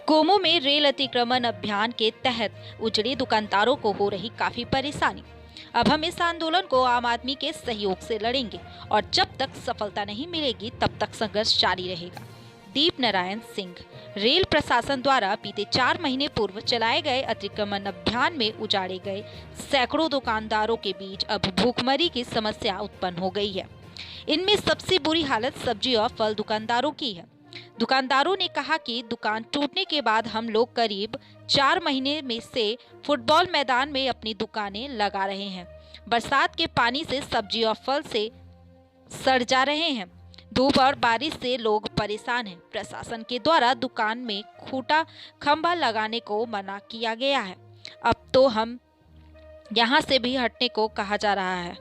गोमो में रेल अतिक्रमण अभियान के तहत उजड़े दुकानदारों को हो रही काफी परेशानी। अब हम इस आंदोलन को आम आदमी के सहयोग से लड़ेंगे और जब तक सफलता नहीं मिलेगी तब तक संघर्ष जारी रहेगा। दीप नारायण सिंह। रेल प्रशासन द्वारा बीते 4 महीने पूर्व चलाए गए अतिक्रमण अभियान में उजाड़े गए सैकड़ों दुकानदारों के बीच अब भूखमरी की समस्या उत्पन्न हो गई है। इनमें सबसे बुरी हालत सब्जी और फल दुकानदारों की है। दुकानदारों ने कहा कि दुकान टूटने के बाद हम लोग करीब 4 महीने में से फुटबॉल मैदान में अपनी दुकानें लगा रहे हैं। बरसात के पानी से सब्जी और फल से सड़ जा रहे हैं। धूप और बारिश से लोग परेशान हैं। प्रशासन के द्वारा दुकान में खूंटा खंभा लगाने को मना किया गया है। अब तो हम यहाँ से भी हटने को कहा जा रहा है।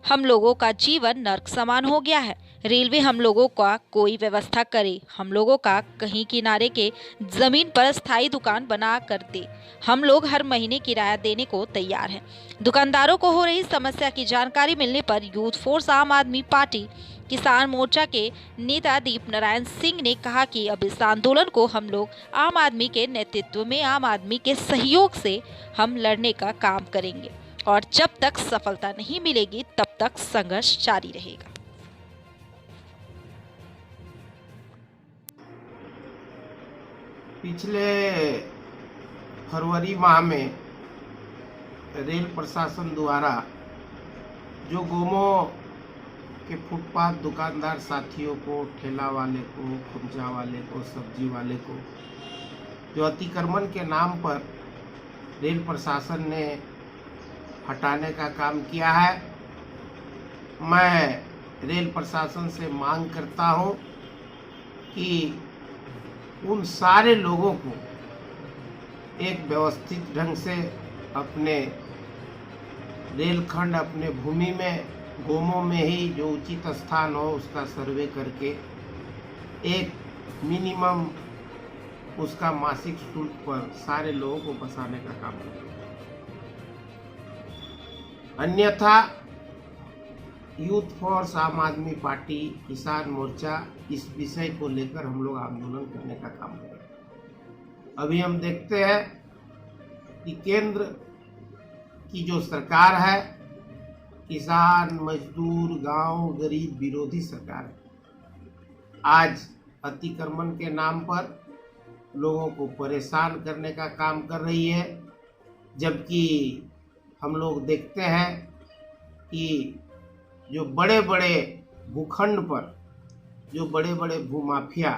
हम लोगों का जीवन नर्क समान हो गया है। रेलवे हम लोगों का कोई व्यवस्था करे, हम लोगों का कहीं किनारे के जमीन पर स्थायी दुकान बना कर दे। हम लोग हर महीने किराया देने को तैयार हैं। दुकानदारों को हो रही समस्या की जानकारी मिलने पर यूथ फोर्स आम आदमी पार्टी किसान मोर्चा के नेता दीप नारायण सिंह ने कहा कि अब इस आंदोलन को हम लोग आम आदमी के नेतृत्व में आम आदमी के सहयोग से हम लड़ने का काम करेंगे और जब तक सफलता नहीं मिलेगी तब तक संघर्ष जारी रहेगा। पिछले फरवरी माह में रेल प्रशासन द्वारा जो गोमो के फुटपाथ दुकानदार साथियों को, ठेला वाले को, खुमचा वाले को, सब्जी वाले को जो अतिक्रमण के नाम पर रेल प्रशासन ने हटाने का काम किया है, मैं रेल प्रशासन से मांग करता हूं कि उन सारे लोगों को एक व्यवस्थित ढंग से अपने रेलखंड, अपने भूमि में, गोमो में ही जो उचित स्थान हो उसका सर्वे करके एक मिनिमम उसका मासिक शुल्क पर सारे लोगों को बसाने का काम करें। अन्यथा यूथ फोर्स आम आदमी पार्टी किसान मोर्चा इस विषय को लेकर हम लोग आंदोलन करने का काम करें। अभी हम देखते हैं कि केंद्र की जो सरकार है, किसान, मजदूर, गांव, गरीब विरोधी सरकार है। आज अतिक्रमण के नाम पर लोगों को परेशान करने का काम कर रही है, जबकि हम लोग देखते हैं कि जो बड़े बड़े भूखंड पर जो बड़े बड़े भूमाफिया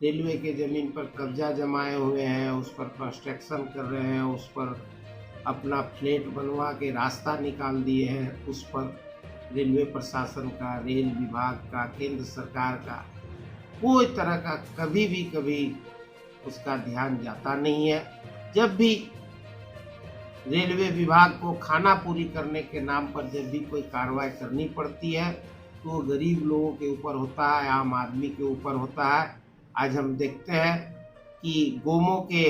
रेलवे के ज़मीन पर कब्जा जमाए हुए हैं, उस पर कंस्ट्रक्शन कर रहे हैं, उस पर अपना फ्लैट बनवा के रास्ता निकाल दिए हैं, उस पर रेलवे प्रशासन का, रेल विभाग का, केंद्र सरकार का कोई तरह का कभी उसका ध्यान जाता नहीं है। जब भी रेलवे विभाग को खाना पूरी करने के नाम पर जब भी कोई कार्रवाई करनी पड़ती है तो गरीब लोगों के ऊपर होता है, आम आदमी के ऊपर होता है। आज हम देखते हैं कि गोमो के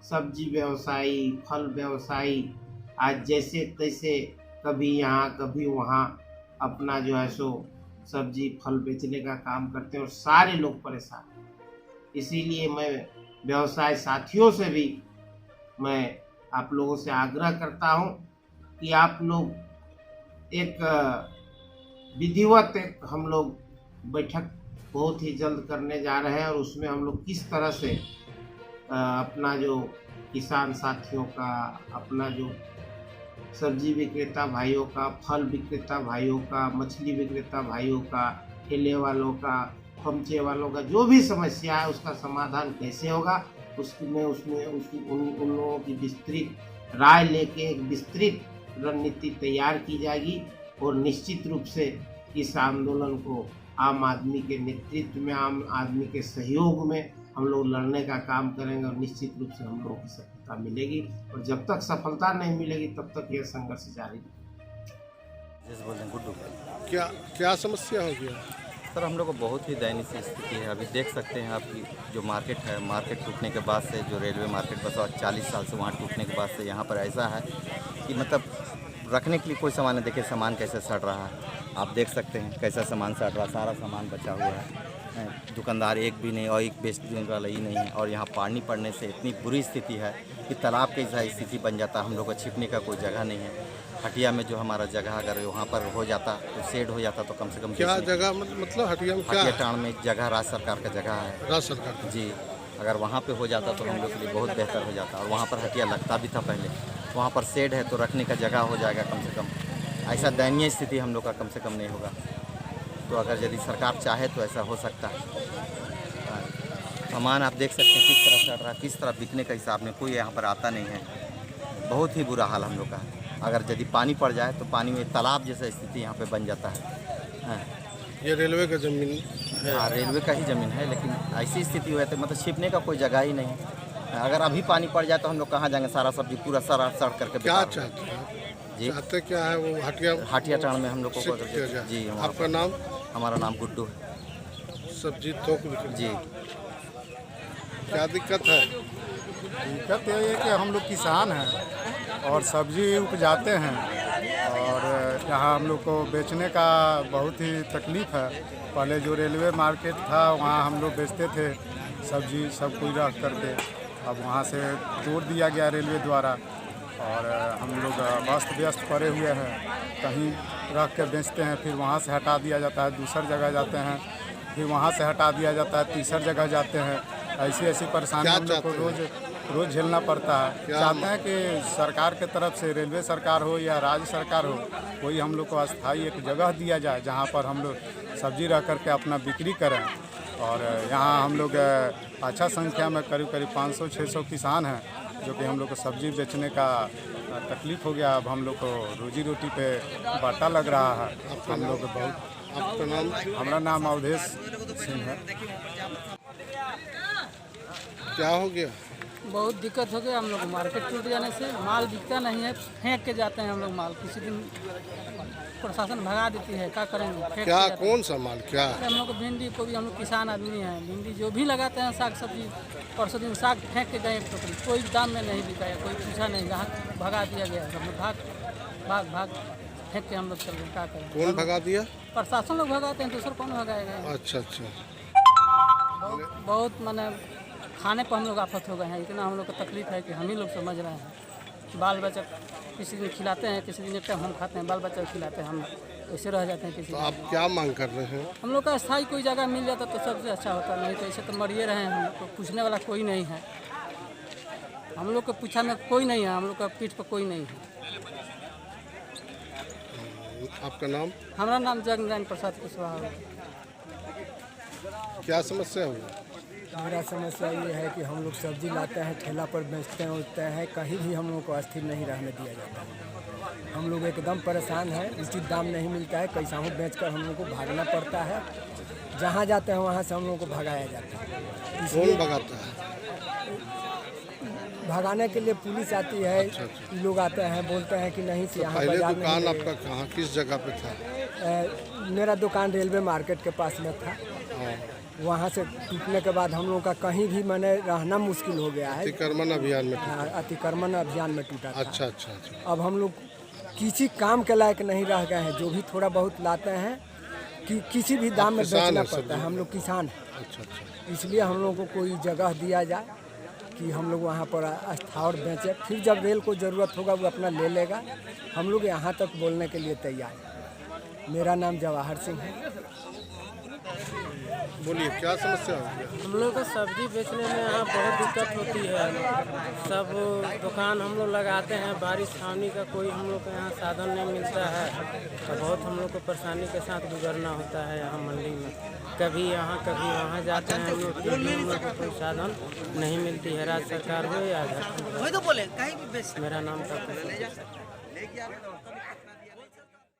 सब्जी व्यवसायी, फल व्यवसायी आज जैसे तैसे कभी यहाँ कभी वहाँ अपना जो है सो सब्जी फल बेचने का काम करते हैं और सारे लोग परेशान। इसीलिए मैं व्यवसाय साथियों से भी मैं आप लोगों से आग्रह करता हूं कि आप लोग एक विधिवत हम लोग बैठक बहुत ही जल्द करने जा रहे हैं और उसमें हम लोग किस तरह से अपना जो किसान साथियों का, अपना जो सब्जी विक्रेता भाइयों का, फल विक्रेता भाइयों का, मछली विक्रेता भाइयों का, ठेले वालों का, खमचे वालों का जो भी समस्या है उसका समाधान कैसे होगा, उसमें उन लोगों की विस्तृत राय लेके एक विस्तृत रणनीति तैयार की जाएगी और निश्चित रूप से इस आंदोलन को आम आदमी के नेतृत्व में, आम आदमी के सहयोग में हम लोग लड़ने का काम करेंगे और निश्चित रूप से हम लोगों की सफलता मिलेगी। और जब तक सफलता नहीं मिलेगी तब तक यह संघर्ष जारी रहेगा। क्या समस्या हो गया सर? हम लोग को बहुत ही दयनीय स्थिति है। अभी देख सकते हैं आप कि जो मार्केट है, मार्केट टूटने के बाद से जो रेलवे मार्केट बसा 40 साल से वहाँ टूटने के बाद से यहाँ पर ऐसा है कि मतलब रखने के लिए कोई सामान नहीं। देखिए सामान कैसे सड़ रहा है। आप देख सकते हैं कैसा सामान सट रहा, सारा सामान बचा हुआ है। दुकानदार एक भी नहीं और एक बेचने वाला ही नहीं है। और यहाँ पानी पड़ने से इतनी बुरी स्थिति है कि तालाब की जैसा स्थिति बन जाता है। हम लोग को छिपने का कोई जगह नहीं है। हटिया में जो हमारा जगह अगर वहाँ पर हो जाता तो शेड हो जाता तो कम से कम क्या जगह मतलब हटिया में क्या हटिया है? टाउन में जगह राज्य सरकार का जगह है। राज्य सरकार की। जी, अगर वहाँ पे हो जाता तो हम लोग के लिए बहुत बेहतर हो जाता। और वहाँ पर हटिया लगता भी था पहले, वहाँ पर शेड है तो रखने का जगह हो जाएगा कम से कम। ऐसा दयनीय स्थिति हम लोग का कम से कम नहीं होगा। तो अगर यदि सरकार चाहे तो ऐसा हो सकता है। सामान आप देख सकते हैं किस तरह चल रहा है, किस तरह बिकने का हिसाब में कोई यहाँ पर आता नहीं है। बहुत ही बुरा हाल हम लोग का है। अगर यदि पानी पड़ जाए तो पानी में तालाब जैसा स्थिति यहाँ पे बन जाता है। ये रेलवे का जमीन है? हाँ, रेलवे का ही ज़मीन है, लेकिन ऐसी स्थिति हुई तो मतलब छिपने का कोई जगह ही नहीं। अगर अभी पानी पड़ जाए तो हम लोग कहाँ जाएंगे? सारा सब्जी पूरा सारा सड़ करके क्या बेकार हो चाहते हैं? जाएगा। जी, चाहते क्या है वो हटिया टाउन में हम लोग को शिफ्ट किया जाए। जी, आपका नाम? हमारा नाम गुड्डू है। सब्जी थोक बिक्री। जी, क्या दिक्कत है? दिक्कत ये है कि हम लोग किसान हैं और सब्जी उपजाते हैं और यहाँ हम लोग को बेचने का बहुत ही तकलीफ़ है। पहले जो रेलवे मार्केट था वहाँ हम लोग बेचते थे सब्जी सब कुछ रख करके। अब वहाँ से तोड़ दिया गया रेलवे द्वारा और हम लोग अस्त व्यस्त पड़े हुए हैं। कहीं रख के बेचते हैं, फिर वहाँ से हटा दिया जाता है, दूसरी जगह जाते हैं, फिर वहाँ से हटा दिया जाता है, तीसरी जगह जाते हैं। ऐसी परेशानी हम लोग को रोज़ झेलना पड़ता है। चाहते हैं कि सरकार के तरफ से, रेलवे सरकार हो या राज्य सरकार हो, कोई हम लोग को अस्थायी एक जगह दिया जाए जहाँ पर हम लोग सब्जी रख करके अपना बिक्री करें। और यहाँ हम लोग अच्छा संख्या में करीब 500-600 किसान हैं जो कि हम लोग को सब्जी बेचने का तकलीफ़ हो गया। अब हम लोग को रोजी रोटी पे बाटा लग रहा है। हम लोग बहुत। आपका नाम? हमारा नाम अवधेश सिंह है। क्या हो गया? बहुत दिक्कत हो गया हम लोग को। मार्केट टूट जाने से माल बिकता नहीं है, फेंक के जाते हैं हम लोग माल। किसी दिन प्रशासन भगा देती है, क्या करेंगे? फेंक क्या के जाते हैं। कौन सा माल क्या है? हम लोग को भिंडी को भी, हम लोग किसान आदमी हैं, भिंडी जो भी लगाते हैं साग सब्जी, परसों दिन साग फेंक के गए टोकरी, कोई दाम में नहीं बिकाया, कोई पूछा नहीं, जहाँ भगा दिया गया। हम लोग भाग फेंक के हम लोग चल गए, क्या करें? कौन भगा दिया? प्रशासन लोग भगाते हैं, दूसरा कौन भगाएगा? अच्छा अच्छा। बहुत माने खाने पर हम लोग आफत हो गए हैं। इतना हम लोग को तकलीफ है कि हम ही लोग समझ रहे हैं। बाल बच्चा किसी दिन खिलाते हैं, किसी दिन एक टाइम हम खाते हैं, बाल बच्चा खिलाते हैं, हम ऐसे रह जाते हैं। किसी तो आप क्या मांग कर रहे हैं? हम लोग का स्थायी कोई जगह मिल जाता तो सबसे अच्छा होता, नहीं तो ऐसे तो मरिए रहे हैं। हम लोग को पूछने वाला कोई नहीं है, हम लोग को पूछा में कोई नहीं है, हम लोग का पीठ पर कोई नहीं है। आपका नाम? हमारा नाम जगनारायण प्रसाद कुशवाहा है। क्या समस्या हुई? मेरा समस्या ये है कि हम लोग सब्जी लाते हैं, ठेला पर बेचते हैं, उठते हैं, कहीं भी हम लोग को अस्थिर नहीं रहने दिया जाता है। हम लोग एकदम परेशान हैं, उचित दाम नहीं मिलता है, कैसा हूँ बेचकर हम लोग को भागना पड़ता है। जहाँ जाते हैं वहाँ से हम लोग को भगाया जाता है। कौन भगाता है? भगाने के लिए पुलिस आती है। लोग आते हैं, बोलते हैं कि नहीं, यहाँ पहले बाजार दुकान नहीं आपका कहाँ किस जगह पे था? मेरा दुकान रेलवे मार्केट के पास में था। वहाँ से टूटने के बाद हम लोग का कहीं भी मैंने रहना मुश्किल हो गया है। अतिक्रमण अभियान में टूटा? अतिक्रमण अभियान में टूटा था। अच्छा अच्छा अच्छा। अब हम लोग किसी काम के लायक नहीं रह गए हैं। जो भी थोड़ा बहुत लाते हैं कि किसी भी दाम में बेचना पड़ता है। हम लोग किसान हैं। अच्छा अच्छा। इसलिए हम लोग को कोई जगह दिया जाए कि हम लोग वहाँ पर स्थावर बेचें। फिर जब रेल को ज़रूरत होगा वो अपना ले लेगा। हम लोग यहाँ तक बोलने के लिए तैयार हैं। मेरा नाम जवाहर सिंह है। बोलिए क्या समस्या है? हम लोग को सब्जी बेचने में यहाँ बहुत दिक्कत होती है। सब दुकान हम लोग लगाते हैं, बारिश छावनी का कोई हम लोग को यहाँ साधन नहीं मिलता है, तो बहुत हम लोग को परेशानी के साथ गुजरना होता है यहाँ मंडी में। कभी यहाँ कभी वहाँ जाते हैं हम लोग, फिर भी हम लोग को कोई साधन नहीं मिलती है, राज्य सरकार हो या झारखंड। मेरा नाम तक